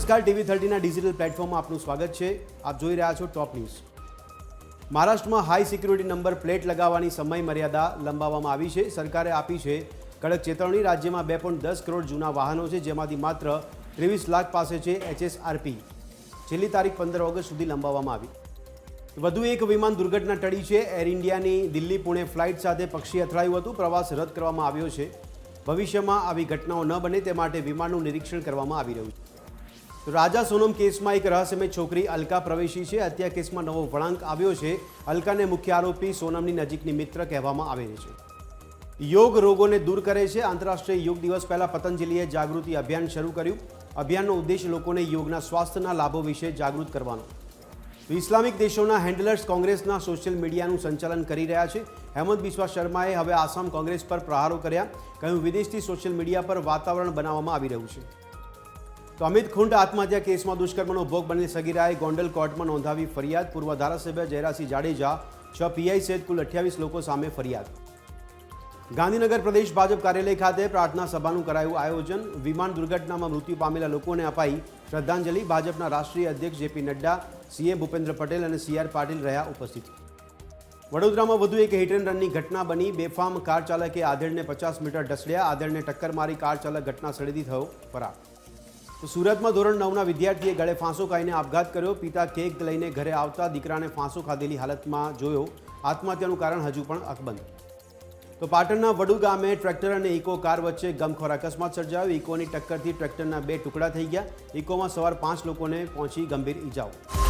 નમસ્કાર, TV30ના ડિજિટલ પ્લેટફોર્મમાં આપનું સ્વાગત છે। આપ જોઈ રહ્યા છો ટોપ ન્યૂઝ। મહારાષ્ટ્રમાં હાઈ સિક્યુરિટી નંબર પ્લેટ લગાવવાની સમય મર્યાદા લંબાવવામાં આવી છે। સરકારે આપી છે કડક ચેતવણી। રાજ્યમાં 2.10 કરોડ જૂના વાહનો છે, જેમાંથી માત્ર 23 લાખ પાસે છે HSRP। છેલ્લી તારીખ 15 ઓગસ્ટ સુધી લંબાવવામાં આવી। વધુ એક વિમાન દુર્ઘટના ટળી છે। એર ઇન્ડિયાની દિલ્હી પુણે ફ્લાઇટ સાથે પક્ષી અથડાયું હતું। પ્રવાસ રદ કરવામાં આવ્યો છે। ભવિષ્યમાં આવી ઘટનાઓ ન બને તે માટે વિમાનનું નિરીક્ષણ કરવામાં આવી રહ્યું છે। તો રાજા સોનમ કેસમાં એક રહસ્યમય છોકરી અલકા પ્રવેશી છે। હત્યા કેસમાં નવો વળાંક આવ્યો છે। અલકાને મુખ્ય આરોપી સોનમની નજીકની મિત્ર કહેવામાં આવે છે। યોગ રોગોને દૂર કરે છે। આંતરરાષ્ટ્રીય યોગ દિવસ પહેલા પતંજલિએ જાગૃતિ અભિયાન શરૂ કર્યું। અભિયાનનો ઉદ્દેશ લોકોને યોગના સ્વાસ્થ્યના લાભો વિશે જાગૃત કરવાનો। ઇસ્લામિક દેશોના હેન્ડલર્સ કોંગ્રેસના સોશિયલ મીડિયાનું સંચાલન કરી રહ્યા છે। હેમંત બિસ્વા શર્માએ હવે આસામ કોંગ્રેસ પર પ્રહારો કર્યા। કહ્યું, વિદેશથી સોશિયલ મીડિયા પર વાતાવરણ બનાવવામાં આવી રહ્યું છે। તો અમિત ખૂંટ આત્મહત્યા કેસમાં દુષ્કર્મનો ભોગ બનેલ સગીરાએ ગોંડલ કોર્ટમાં નોંધાવી ફરિયાદ। પૂર્વ ધારાસભ્ય જયરાસિંહ જાડેજા 6 પીઆઈ સહિત કુલ 28 લોકો સામે ફરિયાદ। ગાંધીનગર પ્રદેશ ભાજપ કાર્યાલય ખાતે પ્રાર્થના સભાનું કરાયું આયોજન। વિમાન દુર્ઘટનામાં મૃત્યુ પામેલા લોકોને અપાઈ શ્રદ્ધાંજલિ। ભાજપના રાષ્ટ્રીય અધ્યક્ષ જેપી નડ્ડા, સીએમ ભૂપેન્દ્ર પટેલ અને CR પાટીલ રહ્યા ઉપસ્થિત। વડોદરામાં વધુ એક હિટ એન્ડ રનની ઘટના બની। બેફામ કાર ચાલકે આધેડને 50 મીટર ઢસડ્યા। આધેડને ટક્કર મારી કાર ચાલક ઘટના સ્થળેથી થયો ફરાર। તો સુરતમાં ધોરણ 9ના વિદ્યાર્થીએ ગળે ફાંસો ખાઈને આપઘાત કર્યો। પિતા કેક લઈને ઘરે આવતા દીકરાને ફાંસો ખાધેલી હાલતમાં જોયો। આત્મહત્યાનું કારણ હજુ પણ અકબંધ। તો પાટણના વડુ ગામે ટ્રેક્ટર અને ઇકો કાર વચ્ચે ગમખોર અકસ્માત સર્જાયો। ઇકોની ટક્કરથી ટ્રેક્ટરના 2 ટુકડા થઈ ગયા। ઇકોમાં સવાર 5 લોકોને પહોંચી ગંભીર ઈજાઓ।